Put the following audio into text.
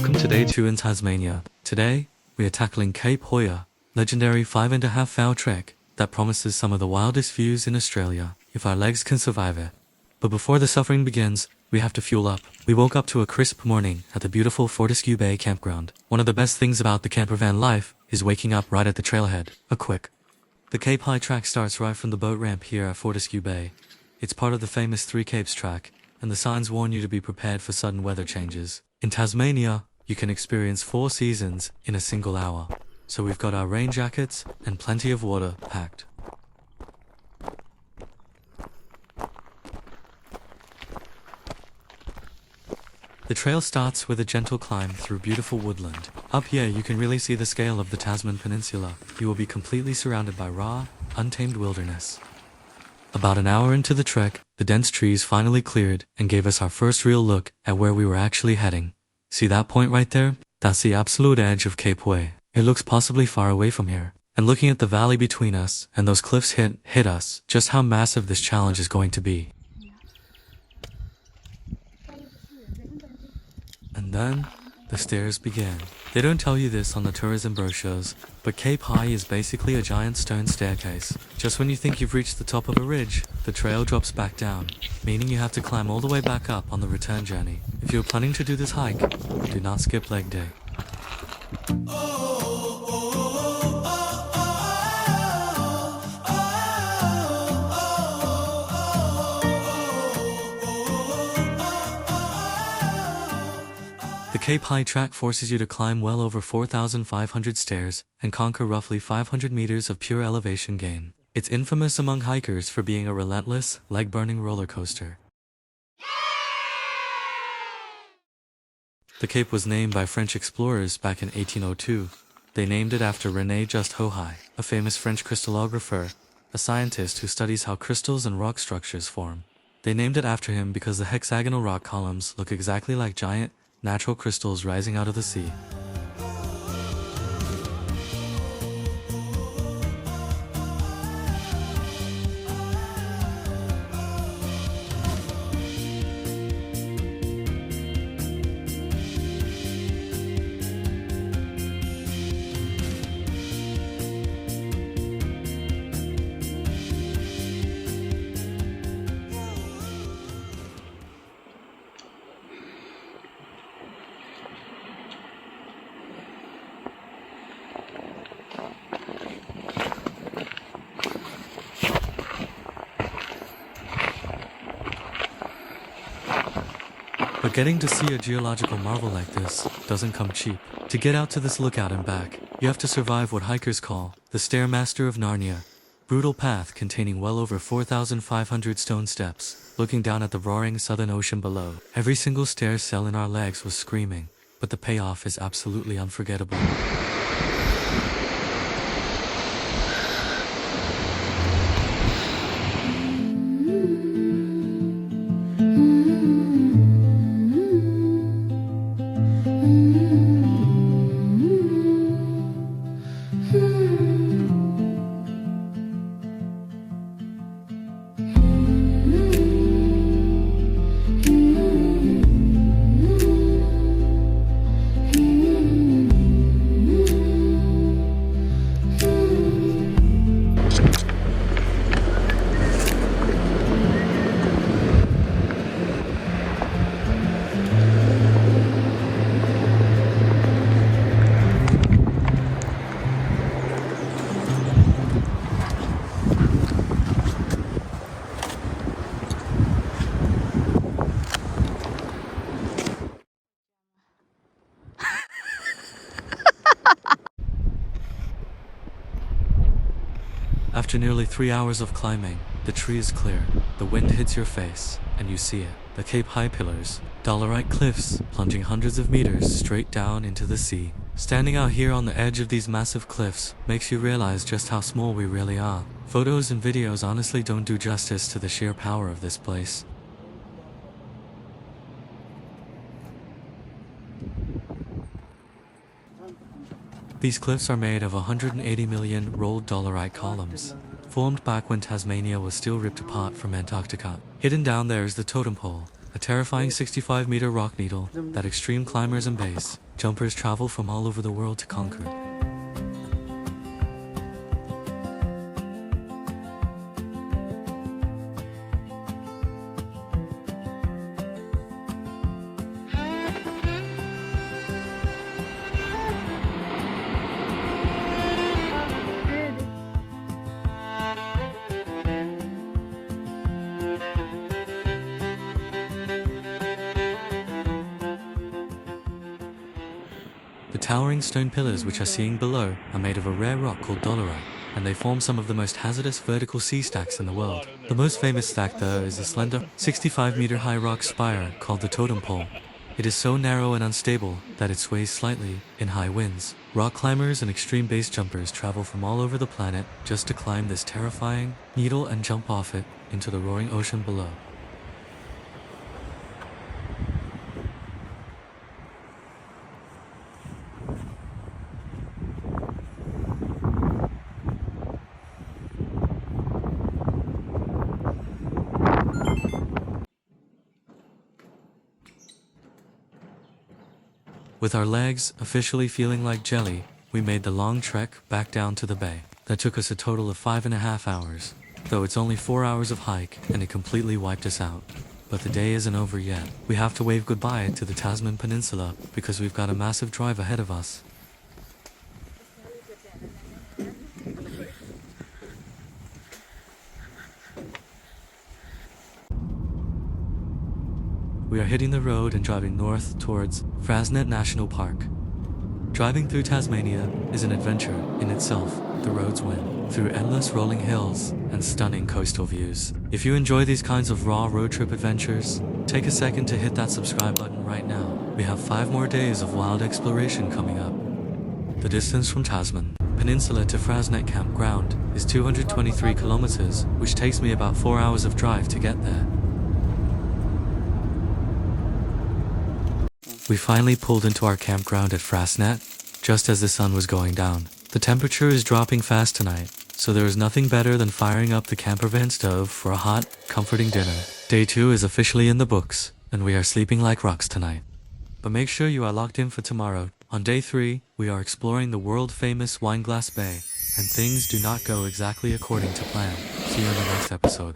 Welcome to day 2 in Tasmania. Today, we are tackling Cape Hauy, legendary 5.5-hour trek that promises some of the wildest views in Australia, if our legs can survive it. But before the suffering begins, we have to fuel up. We woke up to a crisp morning at the beautiful Fortescue Bay campground. One of the best things about the campervan life is waking up right at the trailhead. The Cape Hauy Track starts right from the boat ramp here at Fortescue Bay. It's part of the famous Three Capes track, and the signs warn you to be prepared for sudden weather changes. In Tasmania, you can experience 4 seasons in a single hour, so we've got our rain jackets and plenty of water packed. The trail starts with a gentle climb through beautiful woodland. Up here you can really see the scale of the Tasman Peninsula. You will be completely surrounded by raw, untamed wilderness. About an hour into the trek, the dense trees finally cleared and gave us our first real look at where we were actually heading. See that point right there? That's the absolute edge of Cape Hauy. It looks possibly far away from here. And looking at the valley between us and those cliffs hit us just how massive this challenge is going to be. And then, the stairs began. They don't tell you this on the tourism brochures, but Cape Hauy is basically a giant stone staircase. Just when you think you've reached the top of a ridge, the trail drops back down, meaning you have to climb all the way back up on the return journey. If you're planning to do this hike, do not skip leg day. The Cape Hauy Track forces you to climb well over 4,500 stairs and conquer roughly 500 meters of pure elevation gain. It's infamous among hikers for being a relentless, leg-burning roller coaster. The Cape was named by French explorers back in 1802. They named it after René Just Hohai, a famous French crystallographer, a scientist who studies how crystals and rock structures form. They named it after him because the hexagonal rock columns look exactly like giant, natural crystals rising out of the sea. But getting to see a geological marvel like this doesn't come cheap. To get out to this lookout and back, you have to survive what hikers call the Stairmaster of Narnia. Brutal path containing well over 4,500 stone steps, looking down at the roaring southern ocean below. Every single stair cell in our legs was screaming, but the payoff is absolutely unforgettable. After nearly 3 hours of climbing, the tree is clear, the wind hits your face, and you see it. The Cape Hauy pillars, dolerite cliffs plunging hundreds of meters straight down into the sea. Standing out here on the edge of these massive cliffs makes you realize just how small we really are. Photos and videos honestly don't do justice to the sheer power of this place. These cliffs are made of 180 million rolled dolerite columns, formed back when Tasmania was still ripped apart from Antarctica. Hidden down there is the totem pole, a terrifying 65-meter rock needle that extreme climbers embrace jumpers travel from all over the world to conquer. The towering stone pillars which are seeing below are made of a rare rock called dolerite, and they form some of the most hazardous vertical sea stacks in the world. The most famous stack though is a slender, 65-meter high rock spire called the totem pole. It is so narrow and unstable that it sways slightly in high winds. Rock climbers and extreme base jumpers travel from all over the planet just to climb this terrifying needle and jump off it into the roaring ocean below. With our legs officially feeling like jelly, we made the long trek back down to the bay. That took us a total of 5.5 hours, though it's only 4 hours of hike and it completely wiped us out. But the day isn't over yet. We have to wave goodbye to the Tasman Peninsula because we've got a massive drive ahead of us. We are hitting the road and driving north towards Freycinet National Park. Driving through Tasmania is an adventure in itself. The roads win through endless rolling hills and stunning coastal views. If you enjoy these kinds of raw road trip adventures, take a second to hit that subscribe button right now. We have 5 more days of wild exploration coming up. The distance from Tasman Peninsula to Freycinet Campground is 223 kilometers, which takes me about 4 hours of drive to get there. We finally pulled into our campground at Freycinet, just as the sun was going down. The temperature is dropping fast tonight, so there is nothing better than firing up the campervan stove for a hot, comforting dinner. Day 2 is officially in the books, and we are sleeping like rocks tonight. But make sure you are locked in for tomorrow. On day 3, we are exploring the world-famous Wineglass Bay, and things do not go exactly according to plan. See you in the next episode.